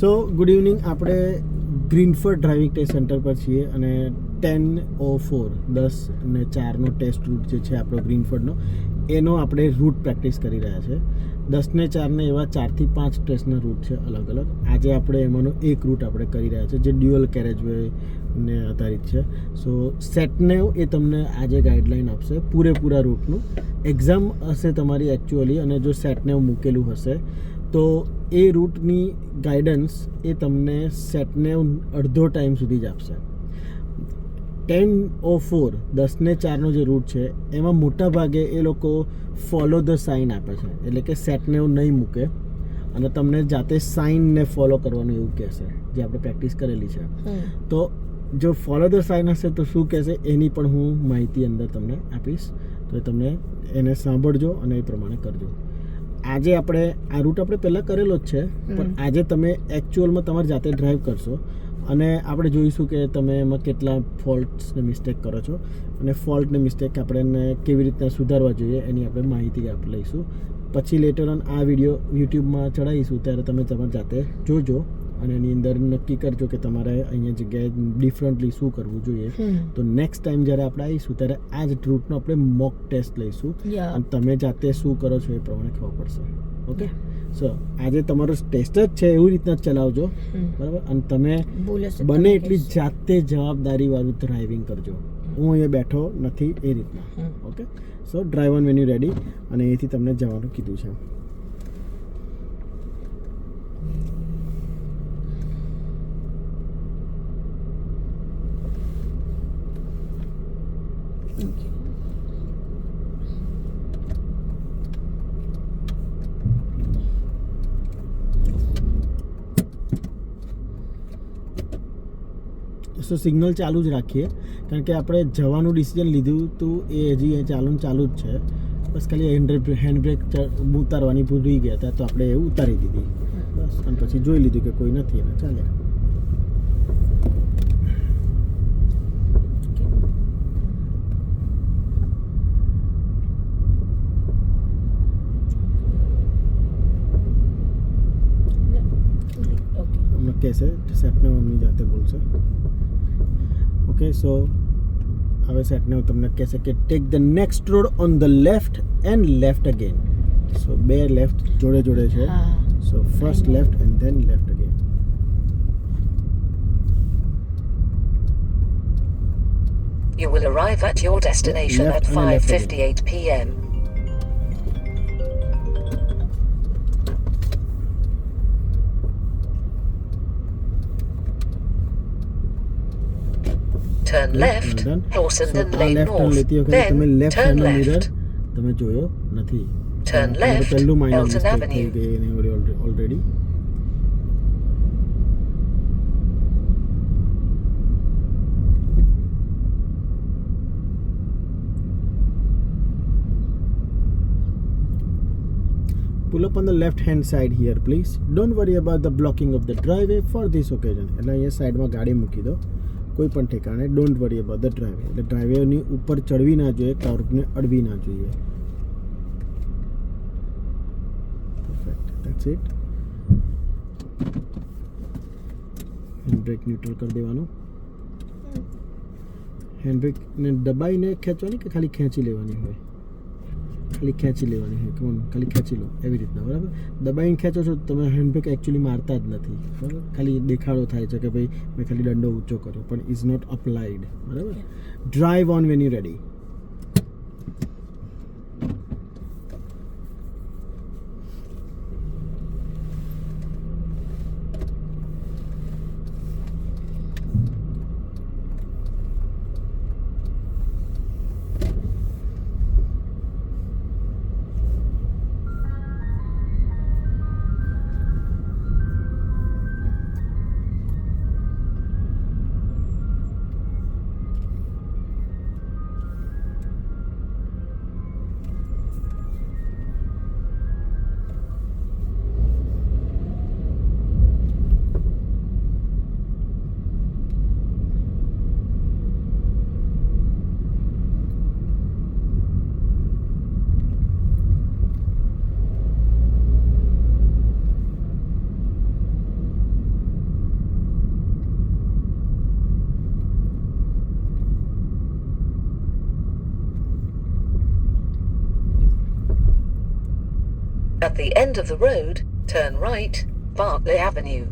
સો good evening. આપણે Greenford driving test centre પર છીએ અને 10:04 10:04 ટેસ્ટ રૂટ જે છે આપણો ગ્રીનફર્ડનો, એનો આપણે રૂટ પ્રેક્ટિસ કરી રહ્યા છે. 10:04 એવા 4 થી 5 ટેસ્ટના રૂટ છે અલગ અલગ. આજે આપણે એમાંનો એક રૂટ આપણે કરી રહ્યા છે જે ડ્યુઅલ કેરેજવે ને આધારિત છે. સો સેટનેવ એ તમને આજે ગાઈડલાઇન આપશે પૂરેપૂરા રૂટનું. એક્ઝામ હશે તમારી એકચ્યુઅલી, અને જો સેટનેવ મૂકેલું હશે તો એ રૂટની ગાઈડન્સ એ તમને સેટનેવ અડધો ટાઈમ સુધી જ આપશે. 10:04 10:04 જે રૂટ છે એમાં મોટા ભાગે એ લોકો ફોલો ધ સાઇન આપે છે, એટલે કે સેટનેવ નહીં મૂકે અને તમને જાતે સાઇનને ફોલો કરવાનું એવું કહેશે, જે આપણે પ્રેક્ટિસ કરેલી છે. તો જો ફોલો ધ સાઇન હશે તો શું કહેશે એની પણ હું માહિતી અંદર તમને આપીશ, તો તમે એને સાંભળજો અને એ પ્રમાણે કરજો. આજે આપણે આ રૂટ આપણે પહેલાં કરેલો જ છે, પણ આજે તમે એકચ્યુઅલમાં તમારી જાતે ડ્રાઈવ કરશો અને આપણે જોઈશું કે તમે એમાં કેટલા ફોલ્ટ્સને મિસ્ટેક કરો છો અને ફોલ્ટને મિસ્ટેક આપણે એને કેવી રીતના સુધારવા જોઈએ એની આપણે માહિતી આપણે લઈશું. પછી લેટર ઓન આ વિડીયો યુટ્યુબમાં ચડાવીશું ત્યારે તમે તમારી જાતે જોજો અને એની અંદર નક્કી કરજો કે તમારે અહીંયા જગ્યાએ ડિફરન્ટલી શું કરવું જોઈએ. તો નેક્સ્ટ ટાઈમ જ્યારે આપણે આવીશું ત્યારે આ જ રૂટનો આપણે મોક ટેસ્ટ લઈશું અને તમે જાતે શું કરો છો એ પ્રમાણે ખબર પડશે. ઓકે, સો આજે તમારો ટેસ્ટ જ છે એવી રીતના જ ચલાવજો, બરાબર? અને તમે બને એટલી જાતે જવાબદારીવાળું ડ્રાઇવિંગ કરજો. હું અહીંયા બેઠો નથી એ રીતના. Okay, so drive on when you ready, અને અહીંથી તમને જવાનું કીધું છે. સો સિગ્નલ ચાલુ જ રાખીએ, કારણ કે આપણે જવાનું ડિસિઝન લીધું હતું એ હજી ચાલુ જ છે. બસ ખાલી હેન્ડબ્રેક ઉતારવાની ભૂલી ગયા હતા તો આપણે એ ઉતારી દીધી બસ, અને પછી જોઈ લીધું કે કોઈ નથી એને ચાલે. હમણાં કહેશે સેટને મમ્મી જાતે બોલશે. ઓકે, સો હવે સેટને તમને કહેશે કે take the next road on the left and left again. So બે લેફ્ટ જોડે જોડે છે, so first left and then left again. You will arrive at your destination at 5:58 p.m. Turn left, Horsenden Lane North, then turn left. તમે જોયો નથી. Turn left, પહેલું minor Elton mistake થઈ Avenue. ગઈ એની already. Pull up on the left hand side here please. Don't worry about the blocking of the driveway for this occasion. એટલે અહીંયા સાઈડમાં ગાડી મૂકી દો કોઈ પણ ઠેકાણે. ડોન્ટ વરી અબાઉટ ધ ડ્રાઈવે, એટલે ડ્રાઈવેની ઉપર ચડવી ના જોઈએ, કર્વને અડવી ના જોઈએ. Perfect, that's it. Handbrake neutral કરી દેવાનું. હેન્ડબ્રેકને દબાઈને ખેંચવાની કે ખાલી ખેંચી લેવાની હોય? ખાલી ખેંચી લેવાની હોય. કમ ખાલી ખેંચી લો એવી રીતના, બરાબર? દબાઈને ખેંચો છો તમે હેન્ડબ્રેક એકચ્યુઅલી મારતા જ નથી, બરાબર? ખાલી દેખાડો થાય છે કે ભાઈ મેં ખાલી દંડો ઊંચો કર્યો, પણ ઇઝ નોટ અપ્લાઇડ, બરાબર? Drive on when you ready. At the end of the road, turn right, Barclay Avenue.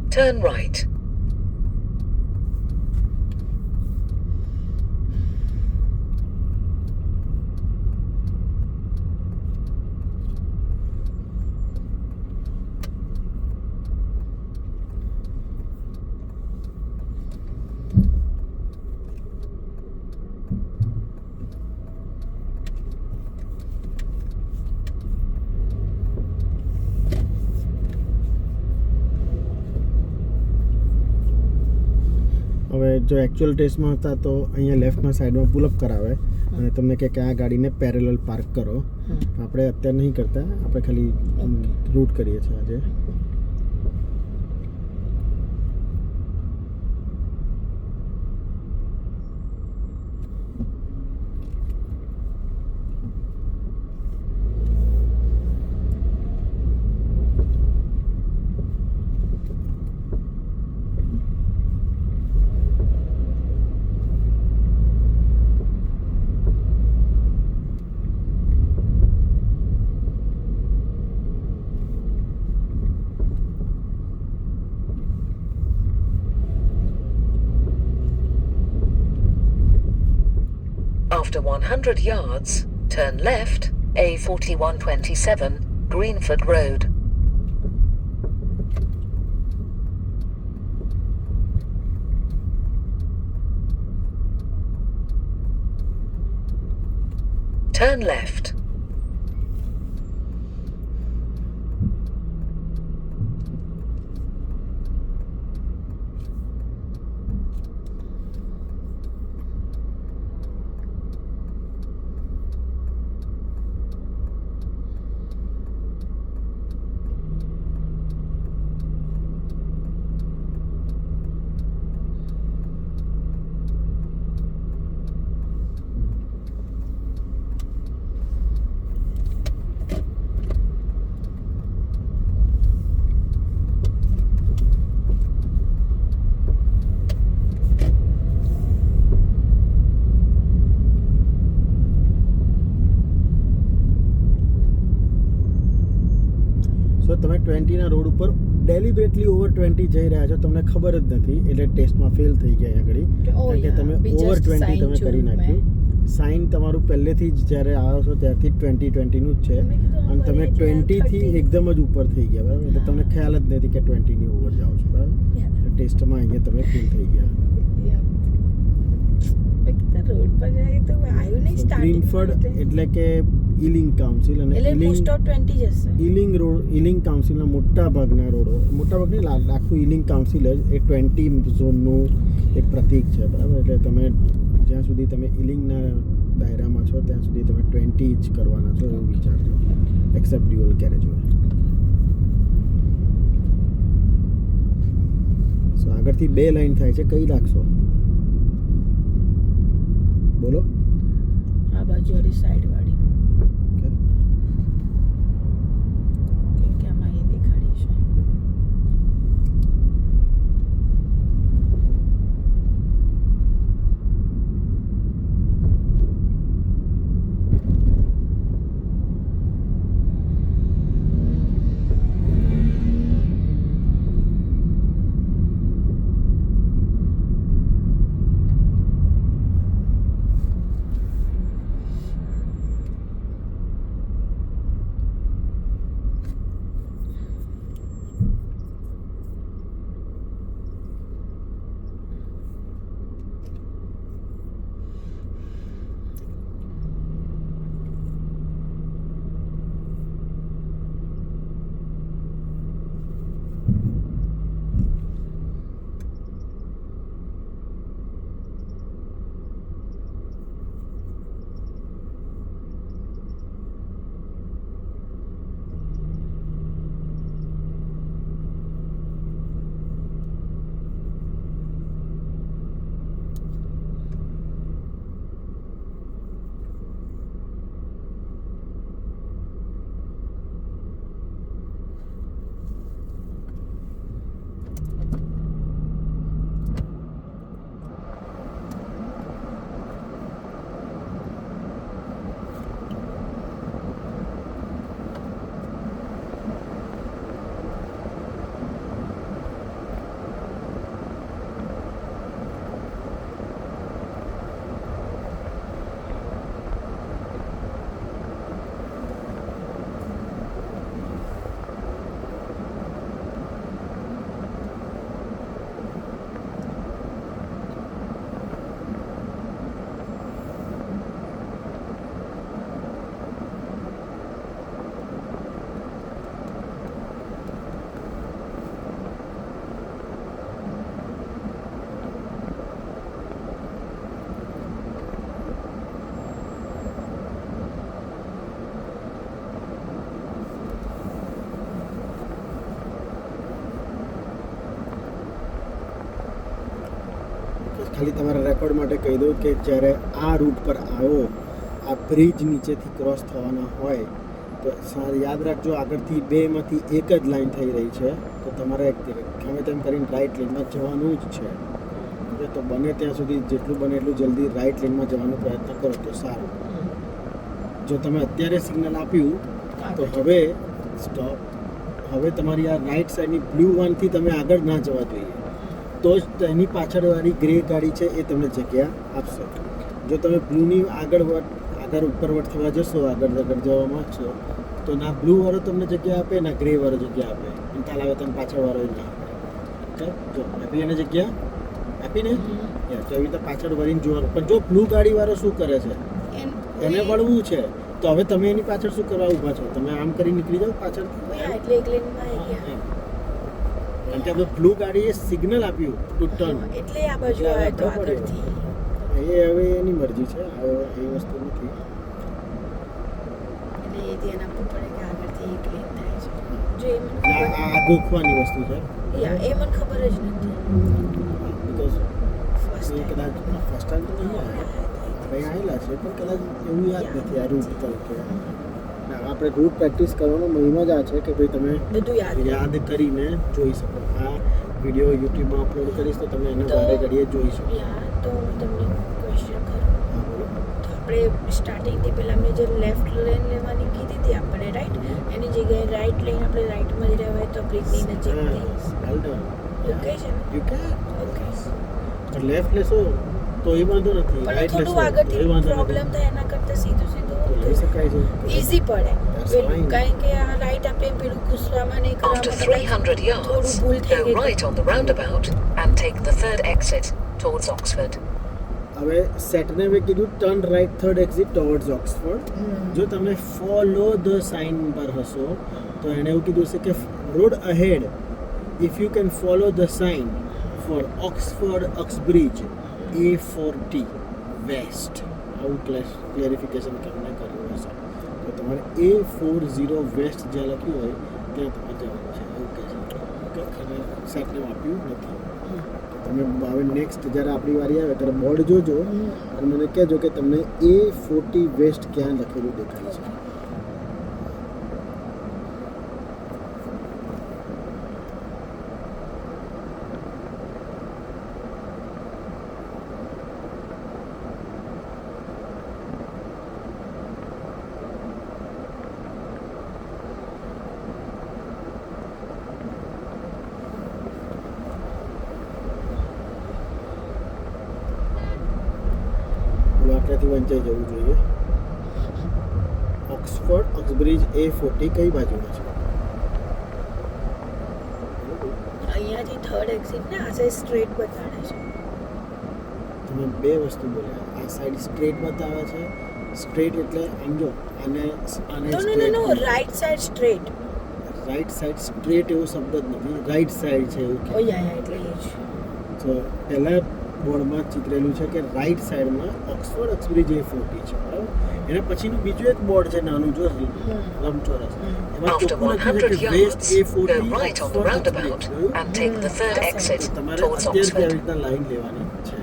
Turn right. હવે જો એકચ્યુઅલ ટેસ્ટમાં હતા તો અહીંયા લેફ્ટમાં સાઈડમાં પુલઅપ કરાવે અને તમને કહે કે આ ગાડીને પેરેલલ પાર્ક કરો. આપણે અત્યારે નહીં કરતા, આપણે ખાલી રૂટ કરીએ છીએ આજે. After 100 yards, turn left, A4127, Greenford Road. Turn left. સો તમે 20ના રોડ ઉપર ડેલિબરેટલી ઓવર 20 જઈ રહ્યા છો, તમને ખબર જ નથી, એટલે ટેસ્ટમાં ફેલ થઈ ગયા આગળ. કારણ કે તમે ઓવર 20 તમે કરી નાખ્યું. સાઇન તમારું પહેલેથી જ જ્યારે આવ્યો છો ત્યારથી 20-20નું જ છે અને તમે 20થી એકદમ જ ઉપર થઈ ગયા, બરાબર. એટલે તમને ખ્યાલ જ નથી કે 20ની ઓવર જાઓ છો, બરાબર. ટેસ્ટમાં અહીંયા તમે ફેલ થઈ ગયા. રોડ પર જાય તો આવ્યું નહીં સ્ટાર્ટિંગ. ગ્રીનફર્ડ એટલે કે ઇલિંગ કાઉન્સિલ અને મોસ્ટ ઓફ 20 જશે. ઇલિંગ કાઉન્સિલના મોટા ભાગના રોડો, મોટા ભાગની આખું ઇલિંગ કાઉન્સિલ જ એ 20 ઝોનનું એક પ્રતીક છે, બરાબર. એટલે તમે જ્યાં સુધી તમે ઇલિંગના દાયરામાં છો ત્યાં સુધી તમે 20 જ કરવાના છો એવું વિચારજો, એક્સેપ્ટ ડ્યુઅલ કેરેજ હોય. સો આગળથી 2 લાઈન થાય છે, કઈ રાખશો બોલો? આ બાજુ વાળી સાઈડ વાળી કે આમાં એ દેખાડી છે. ખાલી તમારા રેકોર્ડ માટે કહી દઉં કે જ્યારે આ રૂટ પર આવો, આ બ્રિજ નીચેથી ક્રોસ થવાના હોય તો યાદ રાખજો આગળથી બેમાંથી એક જ લાઈન થઈ રહી છે, તો તમારે ગમે તેમ કરીને રાઈટ લેનમાં જવાનું જ છે. ઓકે, તો બને ત્યાં સુધી જેટલું બને એટલું જલ્દી રાઈટ લેનમાં જવાનો પ્રયત્ન કરો તો સારું. જો તમે અત્યારે સિગ્નલ આપ્યું તો હવે સ્ટોપ. હવે તમારી આ રાઈટ સાઈડની બ્લુ વાનથી તમે આગળ ના જવા જોઈએ, તો જ તેની પાછળવાળી ગ્રે ગાડી છે એ તમને જગ્યા આપશે. જો તમે બ્લુની આગળ ઉપરવટ થવા જશો, આગળ જવા માંગશો, તો ના બ્લુ વાળો તમને જગ્યા આપે, ના ગ્રે વાળો જગ્યા આપે, અને કાલ આવે તમે પાછળવાળો ના આપે. ઓકે, જો આપી એને જગ્યા આપીને તો એવી રીતે પાછળ વળીને જોવાનું. પણ જો બ્લુ ગાડીવાળો શું કરે છે, એને વળવું છે, તો હવે તમે એની પાછળ શું કરવા ઊભા છો? તમે આમ કરી નીકળી જાઓ પાછળ. એટલે એક લેનમાં આવી ગયા. કારણ કે હવે બ્લુ ગાડીએ સિગ્નલ આપ્યું ટુ ટર્ન, એટલે આ બાજુ આવ્યો તો આગળથી. એ હવે એની મરજી છે, હવે એ વસ્તુ નથી. એટલે એ ધ્યાન આપવું પડે કે આગળથી એક લેન થાય છે. જો એ મને આ ગોખવાની વસ્તુ છે. એ મને ખબર જ નથી. બીકોઝ ફર્સ્ટ એ કદાચ ફર્સ્ટ ટાઈમ તો નહીં આવ્યા, અહીં આવેલા છે પણ કદાચ એવું યાદ નથી આ રૂટ તરીકે. આપણે રૂટ પ્રેક્ટિસ કરવાનો મહિમા જ આ છે કે ભાઈ તમે બધું યાદ કરીને જોઈ શકો. આ વિડીયો યુટ્યુબમાં અપલોડ કરીશ તો તમે એને વારે ઘડીએ જોઈ શકો. તો હું તમને ક્વેશ્ચન કરું. હા, બોલો. તો આપણે સ્ટાર્ટિંગથી પહેલાં મેં જે લેફ્ટ લેન લેવાની કીધી હતી આપણે, રાઈટ, એની જગ્યાએ રાઈટ લેન આપણે રાઈટમાં જ રહેવાય તો બ્રિજની નજીકથી ઓકે છે ને? You can. ઓકે, પણ લેફ્ટ લેશો તો એ વાંધો નથી, પણ રાઈટ લેશો થોડું તો એ આગળથી વાંધો પ્રોબ્લેમ નથી. થાય એના કરતાં સીધું તો લઈ શકાય છે. ઈઝી પડે. That's પેલું fine. કારણ કે આ રાઈટ આપણે પેલું ઘૂસવામાં નહીં After કરવામાં 300 yards, થોડું ભૂલ થઈ go ગઈ. right on the roundabout and take the third exit towards Oxford. હવે સેટને મેં કીધું turn right third exit towards Oxford. જો તમે ફોલો ધ સાઇન પર હશો તો એણે એવું કીધું છે કે road ahead if you can follow the sign for Oxford Uxbridge A40 west. આવું ક્લેરિફિકેશન તમને કર્યું હશે. તો તમારે A40 વેસ્ટ જ્યાં લખ્યું હોય ત્યાં તમારે જવાનું છે, એવું કહે છે. ઓકે, અને સેટને આપ્યું નથી. તમે હવે નેક્સ્ટ જ્યારે આપણી વારી આવે ત્યારે બોર્ડ જોજો અને મને કહેજો કે તમને A40 વેસ્ટ ક્યાં લખેલું દેખાય છે. આટલાથી વંચાઈ જવું જોઈએ. ઓક્સફોર્ડ ઓક્સબ્રિજ A40 કઈ બાજુમાં છે? અહીંયાથી થર્ડ એક્ઝિટ ને આ સાઈડ સ્ટ્રેટ બતાડે છે. તમે બે વસ્તુ બોલ્યા, આ સાઈડ સ્ટ્રેટ બતાવે છે. સ્ટ્રેટ એટલે આમ જો આને નો right side straight. Right side straight એવો શબ્દ જ નથી, રાઈટ સાઈડ છે એવું ઓ કે. યા એટલે એ જ. તો પહેલા બોર્ડમાં ચિતરેલું છે કે રાઈટ સાઈડમાં ઓક્સફોર્ડ ઓક્સબ્રિજ A40 છે, બરાબર. એના પછીનું બીજું એક બોર્ડ છે નાનું, જો લંબચોરસ, એમાં After ચોખ્ખું લખ્યું 100 છે કે waste yards, A40 go right on the roundabout and take the third exit તમારે towards અત્યારથી આવી Oxford. રીતના લાઈન લેવાની છે.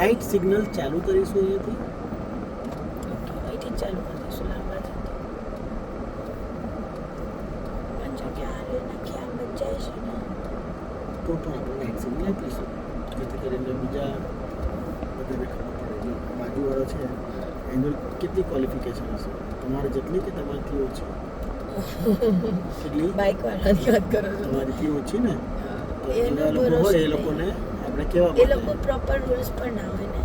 રાઈટ સિગ્નલ ચાલુ કરીશું અહીંયાથી. અહીંથી ચાલુ કરી દઈશું લાંબા જતા. પણ જો કે આ લેના ક્યાં બચાય છે ને, તો પણ આપણે રાઈટ સિગ્નલ આપીશું જેથી કરીને બીજા બધાને ખબર પડે. જો બાજુવાળો છે એનું કેટલી ક્વોલિફિકેશન હશે, તમારે જેટલી કે તમારાથી ઓછી? કેટલી? બાઇક વાળાની વાત કરો છો? તમારીથી ઓછી ને? તો એનો એવા લોકો ભરોસો હોય એ નહીં. લોકોને આપણે કેવા એ લોકો પ્રોપર રૂલ્સ પણ ના હોય ને.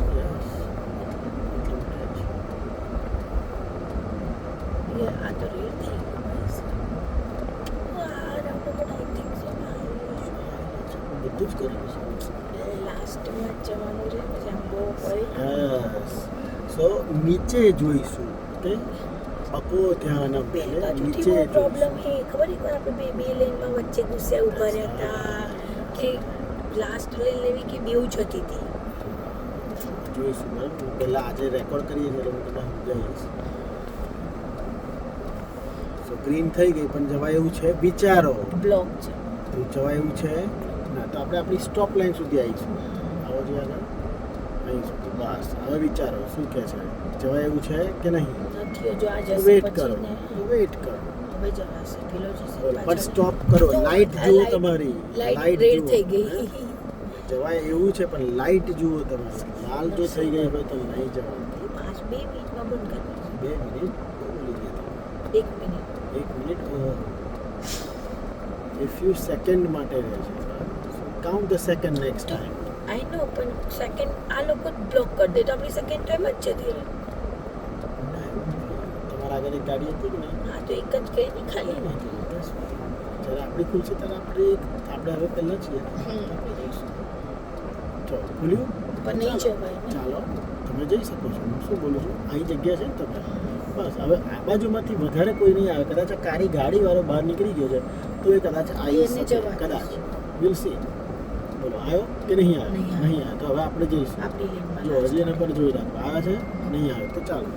આ તો રેડ થઈ ગયું guys. આ roundabout I think so બધું જ કરેલું છે. લાસ્ટમાં જ જવાનું છે, પછી આમ બહુ પડી. યસ. સો નીચે જોઈશું. ઓકે, બકો ધ્યાન બે આપીને બાજુથી નીચે બહુ પ્રોબ્લેમ જોઈશું. હે. ખબર એકવાર આપણે બે લેનમાં વચ્ચે ગુસ્સે ઊભા રહ્યા હતા કે લાસ્ટ લેન લેવી કે બેઉ જતી હતી. જોઈશું બરાબર. હું પહેલાં આજે રેકોર્ડ કરીએ છીએ એટલે હું તમને સમજાવીશ. સો ગ્રીન થઈ ગઈ પણ જવાય એવું છે, વિચારો. બ્લોક છે. તો જવાય એવું છે ના, તો આપણે આપણી સ્ટોપ લાઈન સુધી આવીશું. આવો જોઈએ આગળ. અહીં સુધી બસ હવે વિચારો શું કહે છે જવાય એવું છે કે નહીં નથી જો આ જશે વેઇટ કરો પછી ને વેઇટ કરો હવે જવાશે પેલો જશે પણ સ્ટોપ કરો લાઈટ જુઓ તમારી લાઈટ રેડ થઈ ગઈ જવાય એવું છે પણ લાઈટ જુઓ તમારી લાલ જો થઈ ગઈ હોય તો નહીં જવાય 2 મિનિટમાં બંધ કરી 2 મિનિટ બોલી ગયા 1 minute 1 minute a few second માટે રહે છે count the second next time I know પણ સેકન્ડ આ લોકો બ્લોક કરી દે તો આપણી સેકન્ડ ટાઈમ જ છે ધીરે તમારા આગળ એક ગાડી હતી કે નહીં હા તો એક જ કઈ નહીં ખાલી જ્યારે આપણી ખુલશે ત્યારે આપણે હવે પહેલાં છીએ આપણે જઈશું ચાલો ખુલ્યું પણ નહીં જવાય ને. ચાલો તમે જઈ શકો છો હું શું બોલું છું અહીં જગ્યા છે ને તમે બસ હવે આ બાજુમાંથી વધારે કોઈ નહીં આવે કદાચ આ કાળી ગાડીવાળો બહાર નીકળી ગયો છે તો એ કદાચ આવી એને શકે જવા કદાચ વિલ સી બોલો આવ્યો કે નહીં આવ્યો નહીં નહીં આવ્યો તો હવે આપણે જઈશું આપણી લેનમાં જો હજી એના પર જોઈ રાખો આવ્યા છે નહીં આવ્યો તો ચાલો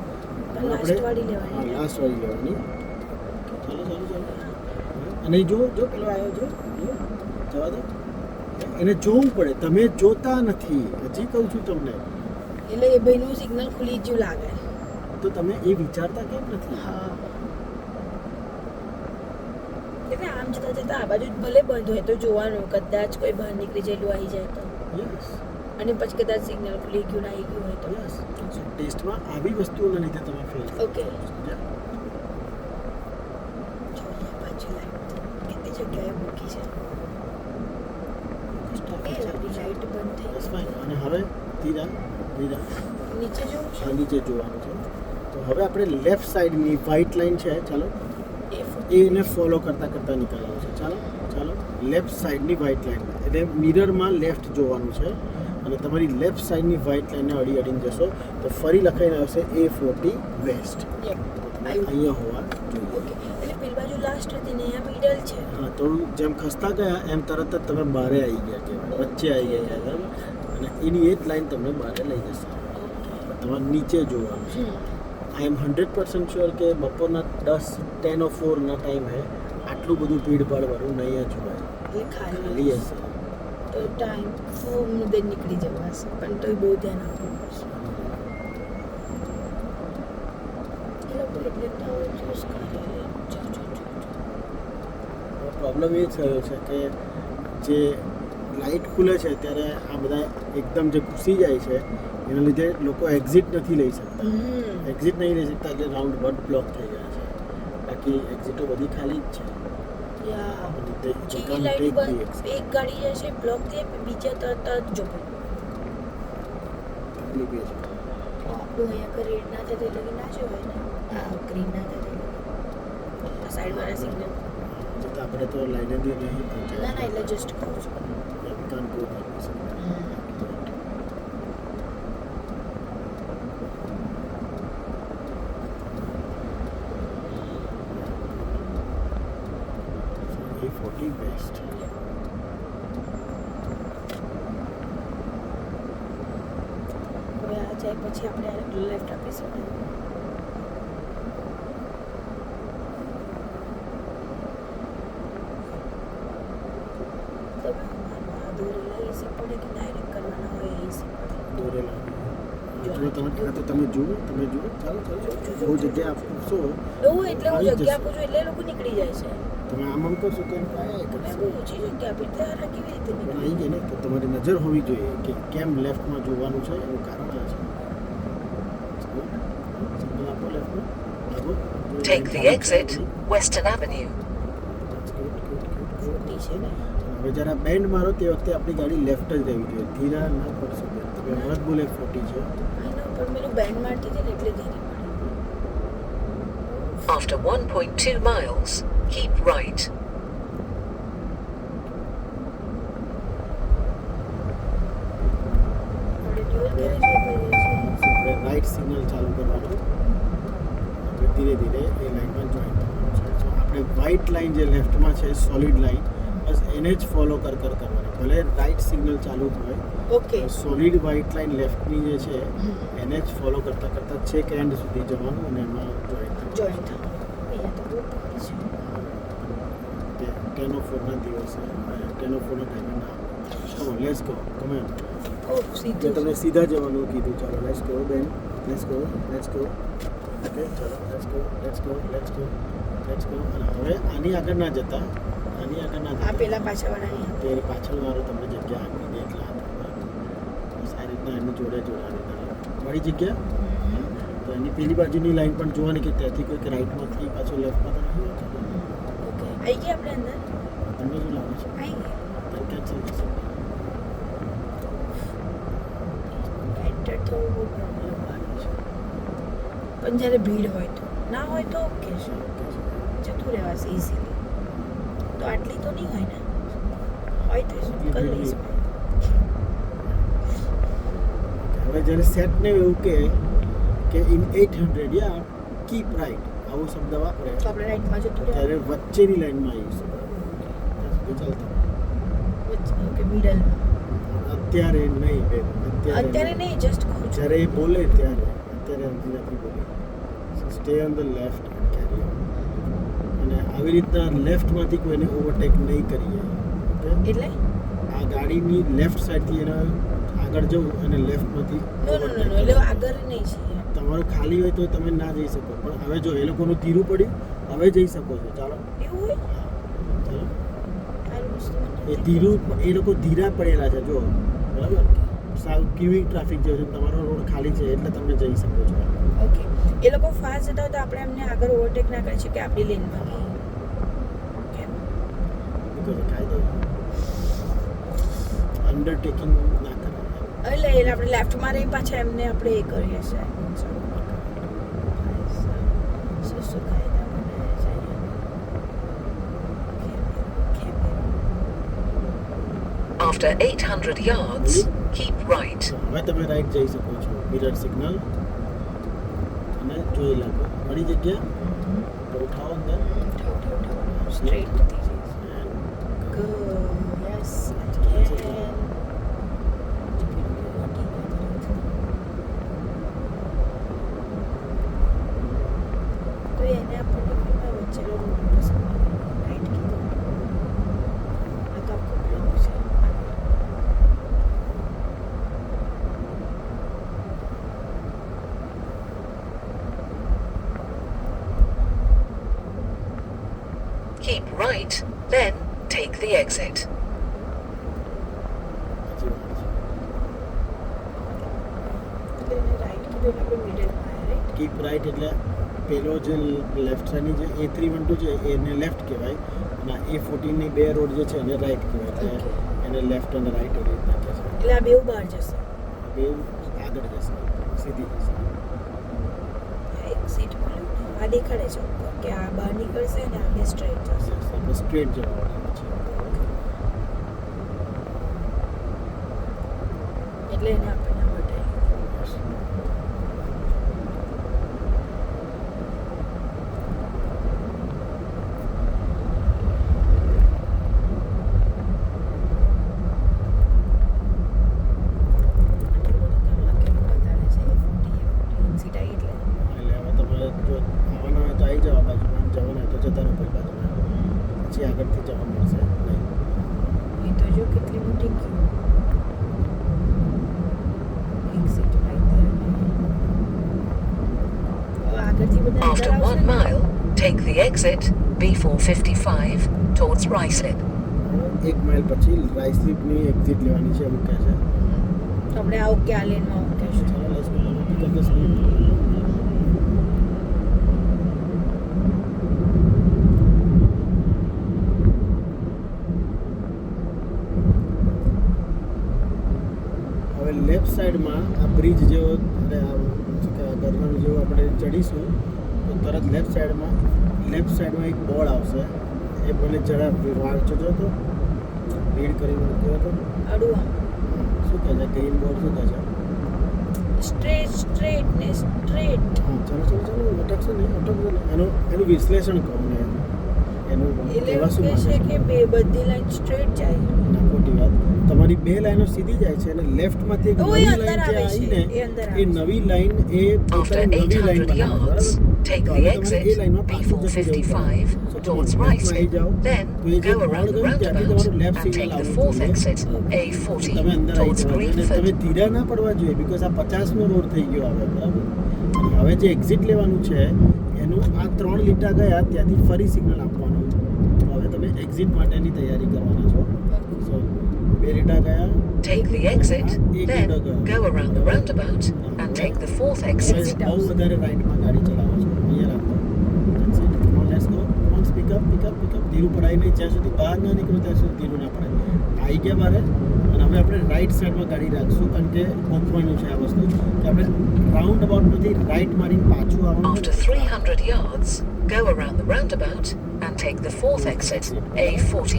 લાસ્ટ વાળી લેવાની લાસ્ટ વાળી લેવાની ચાલો ચાલો ચાલો અને જો પેલો આવ્યો જો જવા દો એને જોવું પડે તમે જોતા નથી હજી કહું છું તમને એટલે એ ભાઈનું સિગ્નલ ખુલી જ લાગે તો તમે એ વિચારતા કેમ નથી હા એટલે આમ જતા જતા આ બાજુ ભલે બંધ હોય તો જોવાનું કદાચ કોઈ બહાર નીકળી જેલું આવી જાય તો યસ અને પછી કદાચ સિગ્નલ ખુલી ગયું ના આવી ગયું હોય તો યસ ટેસ્ટમાં આવી વસ્તુઓના લીધે તમે ફેલ ઓકે જોઈએ પાછી લાઈટ કેટલી જગ્યાએ મૂકી છે એ લાઈટ બંધ થઈ બસ ફાઇન અને હવે ધીરા ધીરા નીચે જોઉં આ છું નીચે જોવાનું છે તો હવે આપણે લેફ્ટ સાઈડની વ્હાઇટ લાઈન છે ચાલો એ એને ફોલો કરતાં કરતાં નીકળવાનું છે ચાલો ચાલો લેફ્ટ સાઈડની વ્હાઇટ લાઈન એટલે મિરરમાં લેફ્ટ જોવાનું છે અને તમારી લેફ્ટ સાઈડની વ્હાઇટ લાઈનને અડીને જશો તો ફરી લખાઈને આવશે A40 વેસ્ટ અહીંયા હોવા જોઈએ ઓકે એટલે પેલી બાજુ લાસ્ટ હતી ને અહીંયા મિડલ છે હા તો જેમ ખસતા ગયા એમ તરત જ તમે બહારે આવી ગયા કહેવાય વચ્ચે આવી ગયા બરાબર અને એની એ જ લાઈન તમને બહારે લઈ જશે તમારે નીચે જોવાનું છે આઈ એમ 100% શ્યોર કે બપોરના 10:04 ટાઈમે આટલું બધું ભીડભાડવાળું નહીં જોવાય એટલે ખાલી ખાલી હશે તો ટાઈમ મુદ્દે નીકળી જવાશે પણ તોય બહુ ધ્યાન આપવું પડશે એ લોકો એટલે તો ચૂઝ કરે પ્રોબ્લેમ એ થયો છે કે જે લાઇટ ખુલે છે ત્યારે આ બધા એકદમ જે ઘૂસી જાય છે એના લીધે લોકો એક્ઝિટ નથી લઈ શકતા એક્ઝિટ નહીં લઈ શકતા એટલે રાઉન્ડ બટ બ્લોક થઈ ગયા છે બાકી એક્ઝિટો બધી ખાલી જ છે યા અને તે you જેવી can't લાઈટ take the બંધ exit. એક ગાડી જશે બ્લોક થઈ બીજા તરત જ જો તકલીફ એ છે આપણું અહીંયા કઈ રેડ ના થાય એટલે ના જોવાય ને હા ગ્રીન ના થાય આ સાઈડ વાળા સિગ્નલ છતાં આપણે તો લાઈને બી નહીં પહોંચ્યા ના એટલે જસ્ટ કહું છું We can't go that way. So A40 west. હવે આ જાય પછી આપણે લેફ્ટ આપીશું ને દોરેલા એસી પડે કે ડાયરેક્ટ કરવાના હોય એસી પડે દોરેલા જો તમે જુઓ ચાલો બહુ જગ્યા આપશો એવું એટલે હું જગ્યા આપું છું એટલે એ લોકો નીકળી જાય છે તમે આમ કરશો તો કાંઈ મેં કરશે બહુ ઓછી જગ્યા આપી ત્યારે કેવી રીતે પણ નીકળી આવી ગઈ ને તો તમારી નજર હોવી જોઈએ કે કેમ લેફ્ટમાં જોવાનું છે એનું કારણ આ છે સિગ્નલ આપો લેફ્ટમાં આગો Take the exit, Western Avenue. ખોટી છે ને હવે જરા બેન્ડ મારો તે વખતે આપણી ગાડી લેફ્ટ જ રહેવી જોઈએ ધીરા ના પડશે તમે મત બોલે 40 છે આનો પણ મેલું બેન્ડ મારતી હતી ને એટલે ધીરી પડી After 1.2 miles, keep right. આપણે ડ્યુઅલ ગેરેજ આપણે રાઈટ સિગ્નલ ચાલુ કરવાનું આપણે ધીરે ધીરે એ લાઈનમાં જોઈન કરવાનું છે So આપણે વ્હાઇટ લાઈન જે લેફ્ટમાં છે સોલિડ લાઈન બસ એને જ ફોલો કરવાની ભલે રાઈટ સિગ્નલ ચાલુ હોય ઓકે સોલિડ વ્હાઇટ લાઈન લેફ્ટની જે છે એને જ ફોલો કરતાં છેક એન્ડ સુધી જવાનું અને એમાં જોઈન જોઈન થવાનું અહીંયા તો બહુ ભીડ છે 10:04 દિવસે 10:04 ટાઈમે ના come on let's go come on ઓ મેં સીધું તમને સીધા જવાનું કીધું ચાલો લેટ્સ ગો બેન લેટ્સ ગો ઓકે ચાલો લેટ્સ ગો અને હવે આની આગળ ના જતા આ પેલા પાછા વાળા તે પાછળ વાળો તમને જગ્યા આપી દે એટલા બસ આ રીતના એની જોડે મળી જગ્યા તો એની પેલી બાજુની લાઈન પણ જોવાની કે ત્યાંથી કોઈક રાઈટમાંથી પાછો લેફ્ટમાં તો નહીં ઓકે આવી ગયા આપણે અંદર તમને શું લાગે છે આવી ગયા કેન્સલ થશે એન્ટર થવું બહુ પ્રોબ્લેમ આવે છે પણ જ્યારે ભીડ હોય તો ના હોય તો ઓકે છે જતું રહેવાશે ઇઝીલી તો આટલી તો નહીં હોય ને હોય તો શું કરી લઈશ હવે જ્યારે સેટને એવું કે ઇન 800 યા કીપ રાઈટ આવો શબ્દ વાપરે તો આપણે રાઈટમાં જતું રહે ત્યારે વચ્ચેની લાઈનમાં આવીશું ત્યાં સુધી ચાલતા ઓકે મિડલમાં અત્યારે નહીં બેન અત્યારે નહીં જસ્ટ કહું છું જ્યારે એ બોલે ત્યારે અત્યારે હજી નથી બોલી stay on the left carry on અને આવી રીતના લેફ્ટમાંથી કોઈને ઓવરટેક નહીં કરીએ ઓકે એટલે આ ગાડીની લેફ્ટ સાઈડથી એના આગળ જવું અને લેફ્ટમાંથી નો એટલે આગળ નહીં છીએ તમારું ખાલી હોય તો તમે ના જઈ શકો પણ હવે જો એ લોકોનું ધીરું પડ્યું હવે જઈ શકો છો ચાલો એવું હોય ચાલો આ વસ્તુ મને એ ધીરું એ લોકો ધીરા પડેલા છે જો બરાબર સાવ ક્યુઇંગ ટ્રાફિક જેવું છે તમારો રોડ ખાલી છે એટલે તમે જઈ શકો છો ઓકે એ લોકો ફાસ્ટ જતા હોય તો આપણે એમને આગળ ઓવરટેક ના કરી શકીએ આપણી લેનમાં કેમ બીકોઝ કાયદો અંડરટેકિંગ ના કરાય એટલે આપણે લેફ્ટમાં રહી પાછા એમને આપણે એ કરીએ છીએ શું શું કાયદા બનાવ્યા છે After 800 yards, keep right. હવે તમે રાઈટ જઈ શકો છો મિરર સિગ્નલ અને જોઈ લાગો મળી જગ્યા તો ઉઠાવો અંદર સ્ટ્રેટ જતી જઈશ ગો યસ અગેન તો એને આપણને ખબર વચ્ચેનો રૂટ પસંદ રાઈટ કીધું આ તો આખું પ્લેન છે Keep right, then take the exit. એટલે એને રાઈટ કીધું એટલે આપણે મિડલમાં રાઈટ કીપ રાઈટ એટલે પેલો જે લેફ્ટ સાઈડની જે A312 છે એને લેફ્ટ કહેવાય અને A14 ની બે રોડ જે છે એને રાઈટ કહેવાય એટલે એને લેફ્ટ અને રાઈટ એવી રીતના કહે છે એટલે આ બેવ બહાર જશે બે આગળ જશે સીધી જશે એક સીટ મળ્યું ને આ દેખાડે છે ઉપર કે આ બહાર નીકળશે ને આગે સ્ટ્રેટ જશે આપણે સ્ટ્રેટ જવાનું છે એટલે એને આપણને બતાવી એટલે હવે તમારે જો આવવાના હોય તો આવી જાવ આ બાજુ આમ જવાના હોય તો જતા રહો પેલી બાજુ પછી આગળથી જવા મળશે નહીં એ તો જો કેટલી મોટી ક્યુ એક્ઝિટ રાઈટ હવે આગળથી બધા After અંદર 1 આવશે mile, take the exit B455 towards Ruislip. 1 mile પછી રાઈસ્લીપની એક્ઝિટ લેવાની છે એવું કહે છે તો આપણે આ ઓકે આ લેનમાં ઓકે છે ચાલો let's go pick up the speed હવે લેફ્ટ સાઈડમાં આ બ્રિજ જેવો ગરનાળ જેવો આપણે ચડીશું તો તરત લેફ્ટ સાઈડમાં એક બોર્ડ આવશે એ બોલે જરા વાંચો જો તો રીડ કરીને મૂક્યો હતો અડુઆ શું કહે છે ગ્રીન બોર્ડ શું કહે છે સ્ટ્રેટ ને સ્ટ્રેટ હા ચાલો અટકશે નહીં એનું વિશ્લેષણ કહું ને એનું એટલે એવા શું એવું કહે છે માને કે બે બધી લાઈન સ્ટ્રેટ જાય ના ખોટી વાત તમારી બે લાઈનો સીધી જાય છે અને લેફ્ટમાંથી એક ઓ, એ નવી અંદર લાઈન જે આવે છે, આવીને એ અંદર એ આવે છે. નવી લાઈન એ After પોતાની નવી લાઈન 800 બનાવે yards, બરાબર Take તો the હવે તમારે એ exit લાઈનમાં પાછું જતું જવું B455 પડે. So, towards તમે right. લેફ્ટમાં આવી જાઓ, Then તો એ જે go બોર્ડ around the ગયું ત્યાંથી roundabout તમારું left and signal take the આવવું fourth જોઈએ. exit તમે A40 અંદર આવી towards જવા જોઈએ. અને તમે Greenford. ધીરા ના પડવા જોઈએ બીકોઝ આ 50નો રોડ થઈ ગયો હવે, બરાબર. અને હવે જે એક્ઝિટ લેવાનું છે એનું આ 3 લીટા ગયા ત્યાંથી ફરી સિગ્નલ આપવાનું. તો હવે તમે એક્ઝિટ માટેની તૈયારી કરવાના છો. સો 2 લીટા ગયા. Take the exit, then go around the roundabout and take the fourth exit. બહુ વધારે રાઈટમાં ગાડી ચલાવો છો અહીંયા રાખો. That's it. Now let's go. Come on, speak up. ધીરું પડાય નહીં. જ્યાં સુધી બહાર ના નીકળો ત્યાં સુધી ધીરું ના પડાય. આવી ગયા બારે. અને હવે આપણે રાઈટ સાઈડમાં ગાડી રાખશું કારણ કે ગોખવાનું છે આ વસ્તુ કે આપણે રાઉન્ડ અબાઉટમાંથી રાઈટ મારીને પાછું આવવાનું. After 300 yards, go around the roundabout and take the fourth exit A40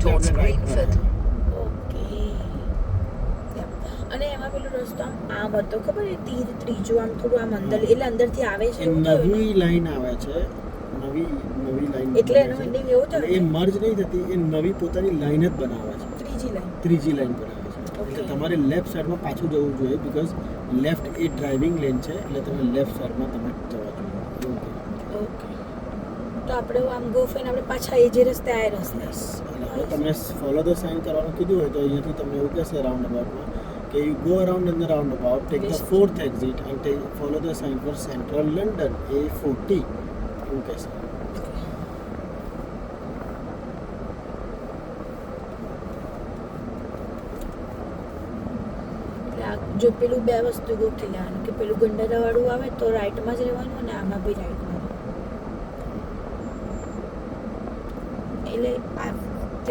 towards Greenford. Okay. અને એમાં પેલો રસ્તો આમ હતો ખબર એ ત્રીજો આમ થોડું આમ અંદર એટલે અંદરથી આવે છે એવું થયું ને? નવી લાઈન આવે છે. નવી લાઈન એટલે એનો meaning એવો થયો એ ને? મર્જ નહીં થતી, એ નવી પોતાની લાઈન જ બનાવે છે. ત્રીજી લાઈન બનાવે છે. એટલે તમારે લેફ્ટ સાઈડમાં પાછું જવું જોઈએ બીકોઝ લેફ્ટ એ ડ્રાઇવિંગ લેન છે એટલે તમે લેફ્ટ સાઈડમાં તમે જવા જોઈએ. ઓકે. તો આપણે આમ ગો ફાઈન આપણે પાછા એ જે રસ્તે આ રસ્તે. અને હવે તમને ફોલો ધ સાઇન કરવાનું કીધું હોય તો અહીંયાથી તમને એવું કહેશે રાઉન્ડ અબાઉટમાં કે you go around in the roundabout, take the fourth exit and follow the sign for central London A40 એવું કહેશે. જો પેલું બે વસ્તુ ગોખી લેવાનું કે પેલું ગંડારા વાળું આવે તો રાઈટમાં જ રહેવાનું અને આમાં બી રાઈટમાં. એટલે આ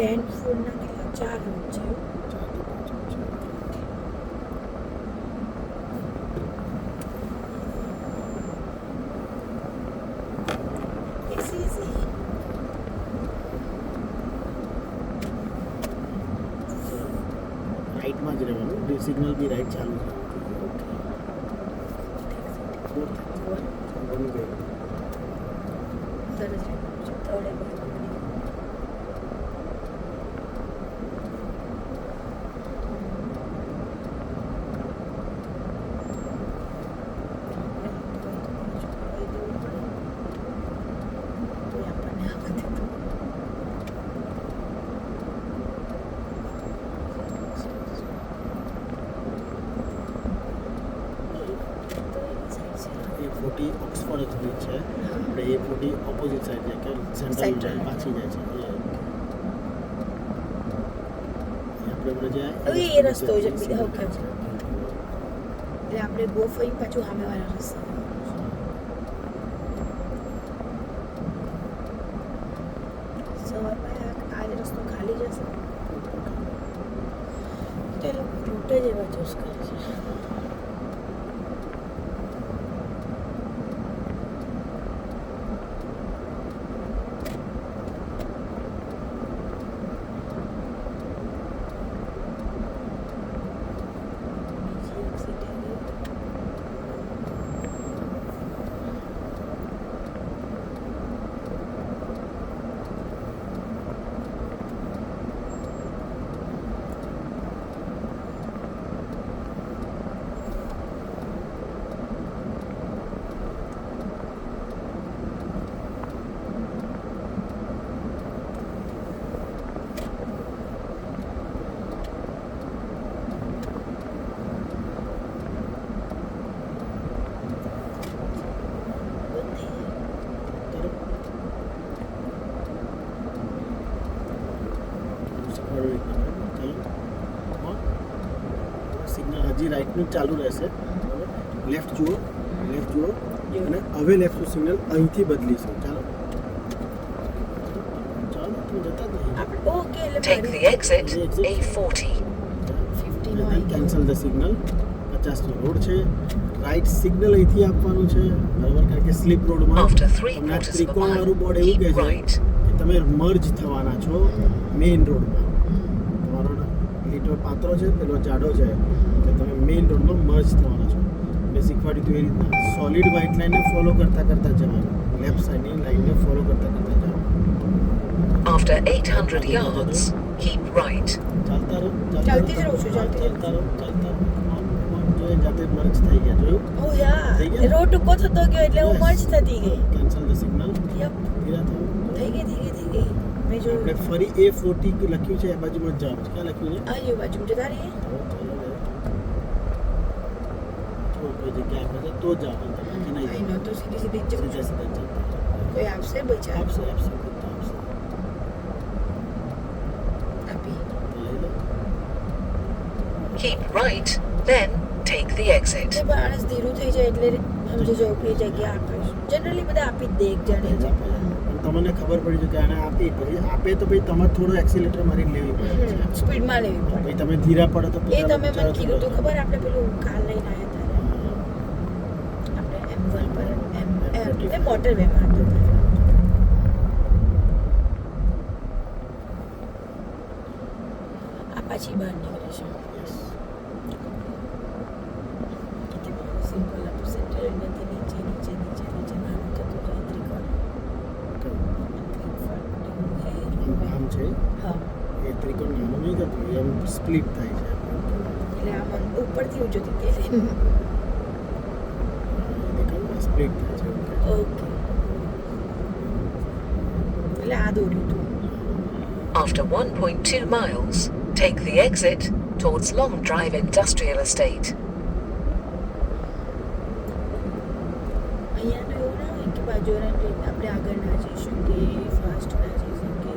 10 ફૂટના કેટલા 4 રૂટ છે. It's easy. રાઈટમાં જ રહેવાનું. સિગ્નલ બી રાઈટ ચાલુ છે. સરસ થર્ડ A40 ઓક્સફોર્ડ એક્સપ્રેસ છે. આપણે A40 ઓપોઝિટ સાઈડ છે કે સેન્ટ્રલ Central. પાછી જાય છે. આપણે હવે એ રસ્તો છે બીજા ઓકે એટલે આપણે ગો ફઈ પાછું સામે વાળા રસ્તા. સવારમાં આ રસ્તો ખાલી જશે તો એ લોકો રૂટ જ એવા ચૂઝ કરે છે. સિગ્નલ હજી રાઈટનું ચાલુ રહેશે. લેફ્ટ જુઓ અને હવે લેફ્ટનું સિગ્નલ અહીંથી બદલીશું. ચાલો તમે જતા જ નહીં. આપણે ઓકે એટલે Take the exit A40. 50 નો કેન્સલ ધ સિગ્નલ. 50નો રોડ છે. રાઈટ સિગ્નલ અહીંથી આપવાનું છે બરાબર કારણ કે સ્લીપ રોડમાં After તમને 3/4 of a ત્રિકોણ વાળું બોર્ડ mile, એવું કહે keep છે right. કે તમે મર્જ થવાના છો મેઇન રોડમાં. તમારો લીટર પાત્રો છે પેલો જાડો છે એટલે તમે મેઇન રોડમાં મર્જ થવાના છો. મેં શીખવાડ્યું હતું એ રીતના સોલિડ વ્હાઇટ લાઇનને ફોલો કરતા જવાનું. લેફ્ટ સાઈડની લાઇનને ફોલો કરતા જવાનું. After 800 yards, keep right. ચાલતા રહો ચાલતી જ રહું છું, ચાલતી જ. ચાલતા રહો જો એ જાતે મર્જ થઈ ગયા જોયું. ઓ યા થઈ ગયા? રોડ ટૂંકો થતો ગયો એટલે હું મર્જ થતી ગઈ કેન્સલ ધ સિગ્નલ યપ ધીરા થવું થઈ ગઈ મેં આપણે જોયું ફરી A40 લખ્યું છે એ બાજુમાં જ જવાનું છે ક્યાં લખ્યું છે આ બાજુ જતા રહીએ જો કોઈ જગ્યા આપે છે તો જ જવાનું છે બાકી નહીં આઈ નો તો સીધી સીધી જ જવું સીધા છું. સીધા જતા કોઈ આપશે બચા આપશે આપશે બધું આપશે આપી લઈ લો Keep right, then take the exit. એટલે માણસ ધીરું થઈ જાય એટલે સમજી જાવ કે જગ્યા આપે છે જનરલી બધા આપી જ દે એક જણે પણ તમને ખબર પડી છે કે આને આપી પછી આપે તો ભાઈ તમારે થોડું એક્સિલેટર મારીને લેવી પડે છે સ્પીડમાં લેવી પડે ભાઈ તમે ધીરા પડો તો એ તમે મને કીધું તો ખબર આપણે પેલું કાર લઈને આવ્યા ત્યારે આપણે M1 પર એ મોટર વેમાં હતું આ પાછી બહાર નીકળે છે સિમ્પલ આપણું સેન્ટર નથી નીચે નીચે નીચે નીચે નાનું થતું જાય ત્રિકોણ આમ છે હા એ ત્રિકોણ નાનું નહીં થતું એમ સ્પ્લિટ થાય છે એટલે આમ ઉપરથી ઊંચો થઈ જાય સ્પ્લિટ થાય છે ઓકે એટલે આ દોર્યું હતું After 1.2 miles, take the exit towards Long Drive Industrial Estate. અહીંયા તો એવું ના હોય કે બાજુવાળા ટ્રેન આપણે આગળ ના જઈ શકીએ ફાસ્ટ ના જઈ શકીએ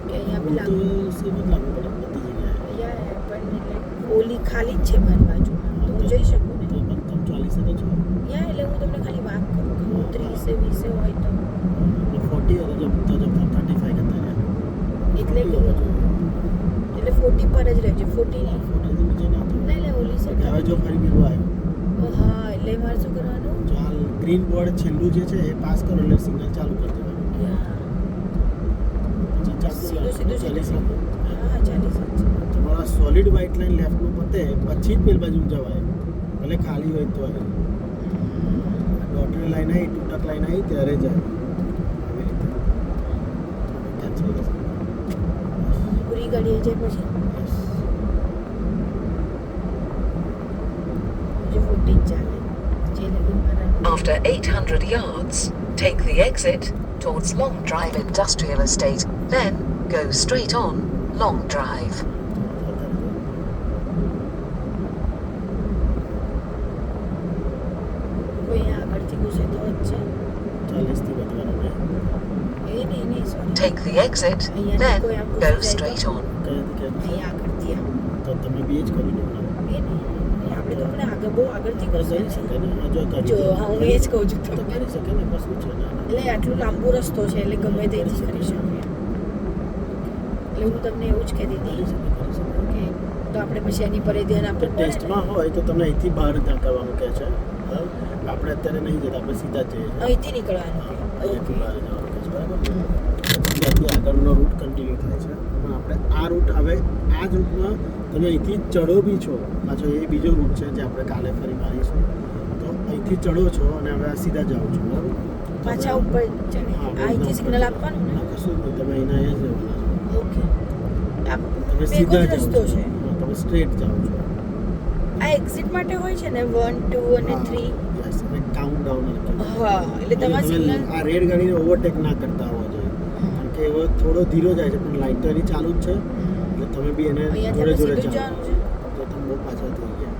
કે અહીંયા બી તો લાગુ સેમ જ લાગુ પડે બધી જગ્યાએ અહીંયા પણ એટલે ઓલી ખાલી જ છે મારી બાજુમાં તો હું જઈ શકું ને તો પણ તમે 40 જ છો યા એટલે હું તમને ખાલી વાત કરું કે હું 30 20 હોય તો 40 હતો જમતા જમતા 35 કરતા રહ્યા એટલે કે એટલે 40 પર જ રહેજો 40 નહીં 40 થી નીચે ના થયું એટલે ઓલી સાઈડ હવે જો ફરી પેલું આવ્યું હા એટલે મારે શું કરવાનું ચાલ ગ્રીન બોર્ડ છેલ્લું જે છે એ પાસ કરો એટલે સિગ્નલ ચાલુ કરી દેવાનું યા પછી ચાલતું સીધું ચાલીસ સીધું હા 40 તમારા સોલિડ વ્હાઇટ લાઈન લેફ્ટનું પતે પછી જ પેલ બાજુ જવાય ભલે ખાલી હોય તો ડોટર લાઈન આવી ટૂટક લાઈન આવી ત્યારે જાય આવી રીતે કેન્સલ કરશે પૂરી ગાડી છે પછી જે 40 ચાલે જે લગી મારા After 800 yards, take the exit towards Long Drive Industrial Estate. Then go straight on Long Drive. કોઈ આગળથી ઘૂસે તો જ છે 40 થી વધવાનું નહીં એ નહીં sorry Take the exit, then go straight on. કયાથી અહીંયા આગળથી આમ તો તમે બી જ કરી લો એ નહીં આપણે તો આપણે આગળ બહુ આગળથી કરી ઘૂસે શકે ને આ જો કરી જો હા હું એ જ કહું છું તો તમને કરી શકે ને બસ શું છે ના એટલે આટલું લાંબુ રસ્તો છે એટલે ગમે તેથી કરી શકીએ એટલે હું તમને એવું જ કહેતી કરી હતી શકે કરી શકે કે તો આપણે પછી એની પર ધ્યાન તો આપવું પડે ને. ટેસ્ટમાં હોય તો તમને અહીંથી બહાર ત્યાં કરવાનું કહે છે બરાબર આપણે અત્યારે નહીં જતા આપણે સીધા જ જઈએ છીએ અહીંથી નીકળવાનું અહીંયાથી બહાર જવાનું કહે છે બરાબર ત્યાંથી આગળનો રૂટ કન્ટિન્યુ થાય છે પણ આપણે આ રૂટ હવે આ જ રૂટમાં તમે અહીંથી ચડો બી છો પાછો એ બીજો રૂટ છે જે આપણે કાલે ફરી મારીશું તો અહીંથી ચડો છો અને હવે આ સીધા જાઓ છો બરાબર પાછા ઉપર ચડે હા, અહીંથી સિગ્નલ આપવાનું ને ના, કશું જ નહીં તમે અહીંના અહીંયા જ જવાના ઓકે આ તમે ભેગો સીધા જ જાઓ રસ્તો છો છે હા, તમે સ્ટ્રેટ જાઓ છો આ એક્ઝિટ માટે હોય છે ને 1 2 અને 3 યસ અને કાઉન્ટ ડાઉન હા એટલે તમારા સિગ્નલ આ રેડ ગાડીને ઓવરટેક ના કરતા હોવા જોઈએ કારણ કે એવો થોડો ધીરો જાય છે પણ લાઈન તો એની ચાલુ જ છે એટલે તમે બી એને અહીંયાથી જોડે આપણે જોડે સીધું જ જાઓ જવાનું છે તો તમે બહુ પાછળ થઈ ગયા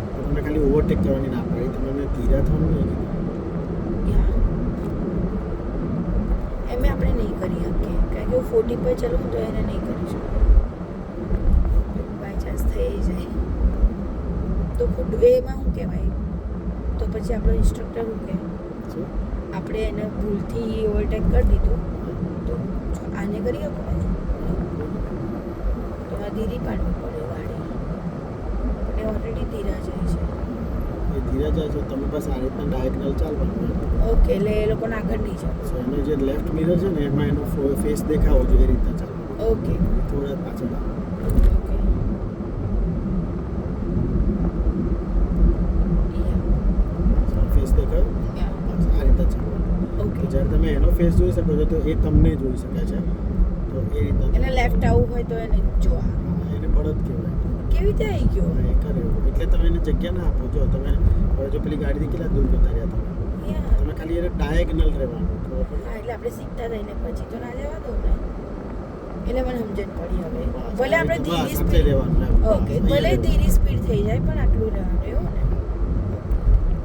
તો તમને ખાલી ઓવરટેક કરવાની ના પાડી તમને ધીરા થવાનું નહીં યા એમ આપણે નહીં કરી શકીએ કારણ કે હું 40 પર ચલું તો એને નહીં કરી શકું બાય ચાન્સ થઈ જાય તો ખોટું એમાં શું કહેવાય તો પછી આપણો ઇન્સ્ટ્રક્ટર શું કહે શું આપણે એને ભૂલથી ઓવરટેક કરી દીધું તો આને કરી શકો ને તો આ ધીરી પાડવી પડે ગાડી પણ એ ઓલરેડી ધીરા જાય છે એ ધીરા જાય છે તમે બસ આ રીતના ડાયગનલ ચાલવાનું ઓકે એટલે એ લોકોને આગળ નહીં જાય સો એનો જે લેફ્ટ મિરર છે ને એમાં એનો ફેસ દેખાવો જોઈએ એ રીતના ચાલવાનું ઓકે થોડા પાછળ આવો ઓકે ફેસ દેખાયો બસ આ રીતના ચાલવાનું ઓકે જ્યારે તમે એનો ફેસ જોઈ શકો છો તો એ તમને જોઈ શકે છે તો એ રીતના એને લેફ્ટ આવવું હોય તો એને જોવા એને બળદ કહેવાય કેવી રીતે આવી ગયો હા, એ કરે એવું. એટલે તમે એને જગ્યા ના આપો. જો તમે હવે જો પેલી ગાડીથી કેટલા દૂર જતા રહ્યા તમે યાર. તમે ખાલી એને ડાયગનલ રહેવાનું ખબર પડી? હા એટલે આપણે શીખતા રહીને પછી તો ના જવા દો ને એટલે મને સમજણ પડી હવે બસ, ભલે આપણે બસ, ધીરી સાથે સ્પીડ રહેવાનું એમ. બસ, ઓકે અહીંયા ભલે રહેવાનું. ધીરી સ્પીડ થઈ જાય પણ આટલું રહેવાનું એવું ને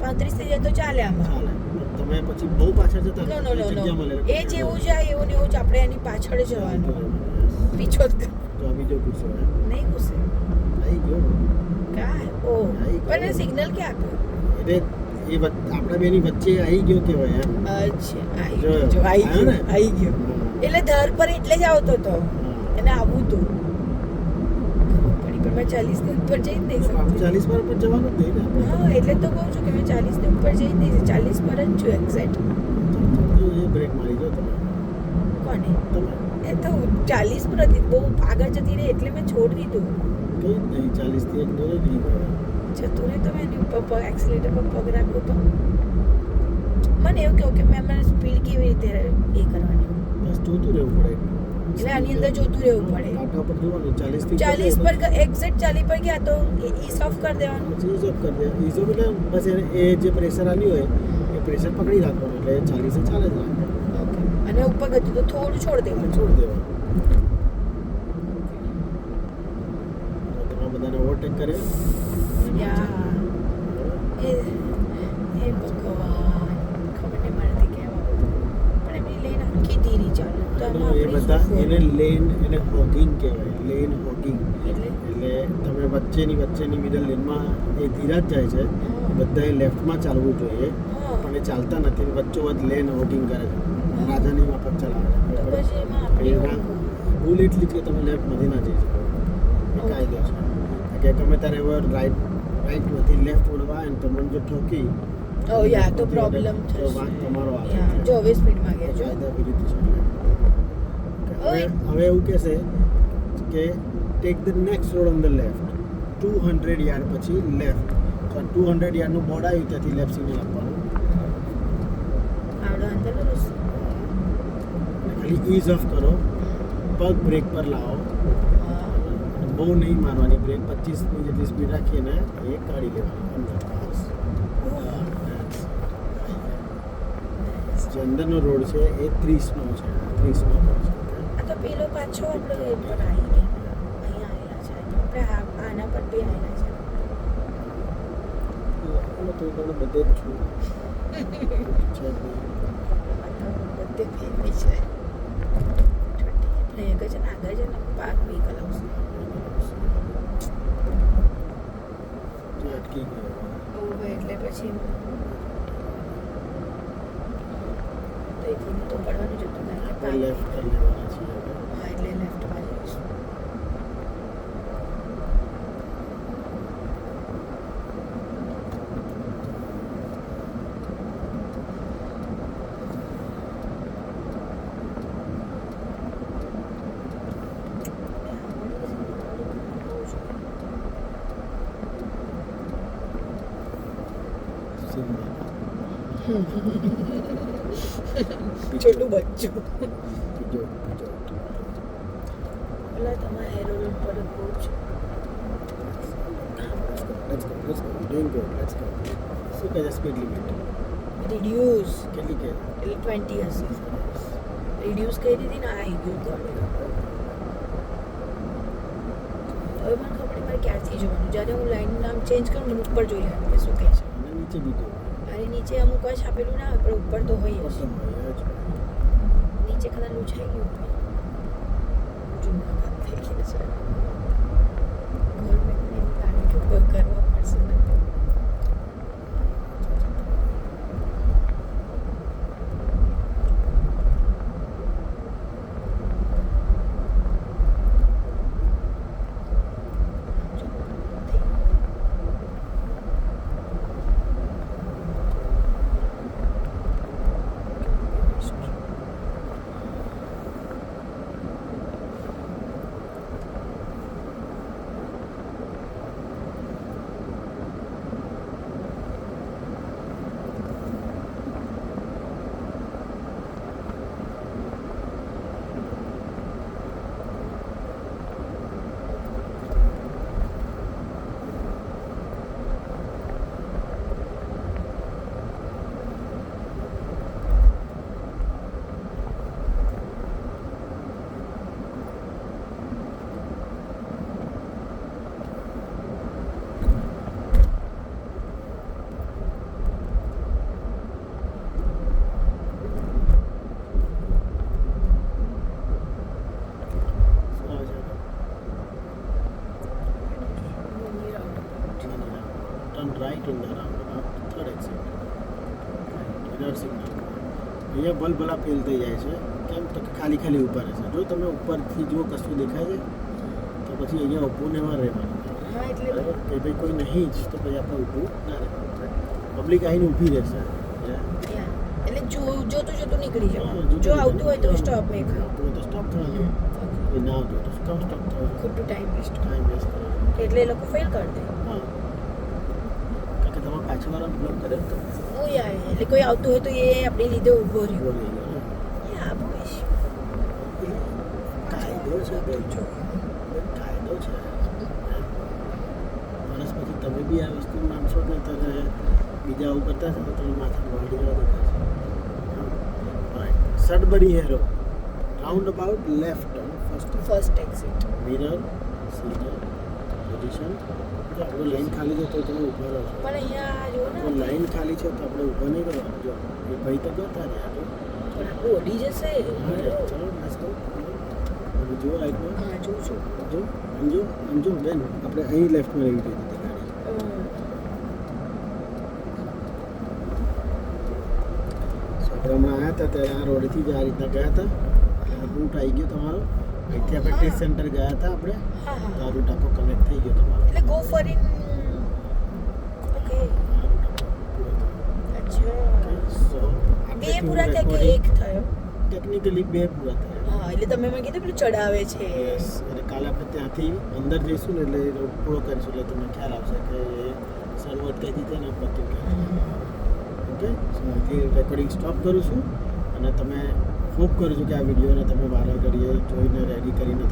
35 થઈ જાય તો ચાલે આમાં ચાલે. પણ તમે પછી બહુ પાછળ જતા નો રહો, નો નો જગ્યા મળે નો એ જેવું જાય એવું ને એવું જ આપણે એની પાછળ જવાનું પીછો જ કર- તો આ બીજો ગુસ્સો એમ. નહીં ઘૂસે આવી ગયો કાય ઓ પણ સિગ્નલ ક્યાં આપ્યું એટલે એ આપણા બેની વચ્ચે આવી ગયો કેવાય એમ. અચ્છા આવી જો, ગયો જો, આવી આવ્યો ને? ગયો આવી ગયો એટલે ધાર પર એટલે જ આવતો હતો એને આવવું હતું પણ મેં 40 ની ઉપર જઈ જ નહીં શકતી 40 પર ઉપર જવાનું જ નહીં ને આપણે. હા એટલે તો કહું છું કે મેં 40 ની ઉપર જઈ જ નહીં 40 પર જ છું એક્ઝેક્ટ જો એ બ્રેક મારી જો તમે કોને તમે એ તો 40 પર હતી બહુ આગળ જતી રહી એટલે મેં છોડી દીધું કઈ જ નહીં 40 થી એક દોરે નહીં ગયો. જતું રહે તો મેં એની ઉપર પગ એક્સિલેટર પર પગ રાખ્યો તો મને એવું કહ્યું કે મેં મને સ્પીડ કેવી રીતે એ કરવાની બસ જોતું રહેવું પડે. એટલે આની અંદર જોતું રહેવું પડે કાંટા પર જોવાનું 40 થી 40 પર એક્ઝેક્ટ 40 પર ગયા તો ઈસ ઓફ કરી દેવાનું પછી ઈઝ ઓફ કરી દે. ઈઝ ઓફ એટલે બસ એ જે પ્રેશર આલ્યું હોય એ પ્રેશર પકડી રાખવાનું એટલે 40 એ ચાલે જ રાખે. અને ઉપર ગયું તો થોડું છોડ દેવાનું છોડી દેવાનું. તમે બધાને ઓવરટેક કરે યા એ એ ભગવાન ખબર નહીં મારાથી કેમ આવતું પણ એમની લેન આખી ધીરી ચાલે તો આમાં એ આપણી બધા શું એને લેન એને હોગિંગ કહેવાય. લેન હોગિંગ એટલે એટલે તમે વચ્ચેની મિડલ લેનમાં એ ધીરા જ જાય છે. બધાએ લેફ્ટમાં ચાલવું જોઈએ હા પણ એ ચાલતા નથી. વચ્ચોવચ્ચ લેન હોગિંગ કરે છે. રાજાની માફક ચલાવે તો છે. પછી એમાં આપણી એના ભૂલ એટલી જ કે તમે લેફ્ટમાંથી ના જઈ શકો. એ કાયદો છે કે ગમે ત્યારે એવો રાઈટમાંથી લેફ્ટ વળવા આવે ને તમને જો ઠોકી ઓ યા તો પ્રોબ્લેમ તો થશે વાંક તમારો આવે. યા જો હવે સ્પીડમાં ગયા જો કાયદા વિરુદ્ધ છે. ઓય. હવે એવું કહેશે કે take the next road on the left 200 yard પછી લેફ્ટ. તો 200 યાર્ડનું બોર્ડ આવ્યું ત્યાંથી લેફ્ટ સિગ્નલ આપવાનું. આવડો અંદર રસ્તો ખાલી ઈઝ ઓફ કરો, પગ બ્રેક પર લાવો. હા બહુ નહીં મારવાની બ્રેક. 25ની જેટલી સ્પીડ રાખીને એ કાઢી લેવાની અંદર. બસ. જે અંદરનો રોડ છે એ 30નો છે. 30નો રોડ છે. આ તો પેલો પાછો આપણે એ પર આવી ગયા અહીંયા આવેલા છે આપણે આના પર બી આવેલા છે હું તો પણ બધે જ છું. છે જ નહીં. બધે ફેરવી છે છોટી આગળ છે ને પાર્ક વ્હીકલ આવશે જે અટકી ગયો. ઓવે એટલે પછી તો એથી તો પડવાનું જ હતું ને એટલે આપણે લેફ્ટ કરી લેવાના છીએ હવે. હા એટલે લેફ્ટમાં જઈશું સિમ્બા. છોટું બચ્ચું બીજો બીજો. પેલા તમારા હેરોલ પર બહુ છે Let's go. Doing good. Let's go. શું કહે છે સ્પીડ લિમિટ? રિડ્યુસ કેટલી કે? એટલે 20 હશે રિડ્યુસ કરી દીધી ને આવી ગયું ગાડી હવે મને ખબર નહીં મારે ક્યારથી જોવાનું જ્યારે હું લાઈનનું નામ ચેન્જ કરું ને ઉપર જોઈ લેવાનું કે શું કહે છે અને નીચે બીજો. અરે નીચે અમુક વાર છાપેલું ના હોય પણ ઉપર તો હોય જ પસંદ હોય જ. નીચે કદાચ લૂછાઈ ગયું હોય જૂના થઈ ગયા છે ગવર્મેન્ટને ગાડી કે ઉપર કરવા પડશે ને left in the round third exit mirror signal. અહીંયા ભલભલા ફેલ થઈ જાય છે. કેમ તો કે ખાલી ખાલી ઊભા રહેશે. જો તમે ઉપરથી જો કશું દેખાય છે તો પછી અહીંયા ઊભું ને એમાં રહેવાનું. હા એટલે બરાબર કે ભાઈ કોઈ નહીં જ તો પછી આપણે ઊભું ના રહેવાનું. પબ્લિક આવીને ઊભી રહેશે. એટલે જોતું જોતું નીકળી હા, જવાનું. જોતું જો જોતું. આવતું હોય તો સ્ટોપ એક આવતું હોય તો સ્ટોપ થવાનું. એ ના આવતું હોય તો સ્ટોપ થવાનું. ખોટું ટાઈમ વેસ્ટ ટાઈમ વેસ્ટ કરવાનો. એટલે એ લોકો ફેલ કરી દે. હા કારણ કે તમારે પાછળવાળાનો બ્લોક કરે તો ઓ યાર એટલે કોઈ આવતું હોય તો એ આપણી લીધે ઊભો રહ્યો. બોલી ગયો. યા બોઈશ. કાયદો છે બેન. કાયદો છે. વર્ષ પછી તમે બી આ વસ્તુ માનશો ને તો બીજા આવું કરતા છે તો તમે માથા વાળી જવા દેખાશે. Sudbury Harrow roundabout left turn first exit. Mirror signal position. જો આપણું લાઈન ખાલી છે તો તમે ઊભા રહો છો. પણ અહીંયા જો તો ને લાઈન ખાલી છે તો આપણે ઊભા નહીં રહેવાનું. જો એ ભાઈ તો કરતા રહ્યા તો પણ આપણું ઓડી જશે. ચલો નાસ્તો હવે જુઓ લાઈટમાં. હા જોઉં છું. જો સમજો બેન આપણે અહીં લેફ્ટમાં રહેવી જોઈએ હતી ગાડી. આપણે હમણાં આવ્યા હતા ત્યારે આ રોડથી જ આ રીતના ગયા હતા. રૂટ આવી ગયો તમારો. અહીંથી આપણે ટેસ્ટ સેન્ટર ગયા હતા આપણે. હા તો હા આ રૂટ આખો કનેક્ટ થઈ ગયો તમારો. એટલે ગો ફોર ઇન. ઓકે આ રૂટ આખો પૂરો થયો. અચ્છા સો બે પૂરા થયા કે એક થયો? ટેકનિકલી બે પૂરા થયા. હા એટલે તમે મેં કીધું પેલું ચડાવે છે. યસ અને કાલે આપણે ત્યાંથી અંદર જઈશું ને એટલે રોડ પૂરો કરીશું એટલે તમને ખ્યાલ આવશે કે શરૂઆત કઈથી છે ને પત્યું ક્યાં. ઓકે સો અહીંથી રેકોર્ડિંગ સ્ટોપ કરું છું અને તમે હોપ કરું છું કે આ વિડીયોને તમે વારા ઘડીએ જોઈને રેડી કરીને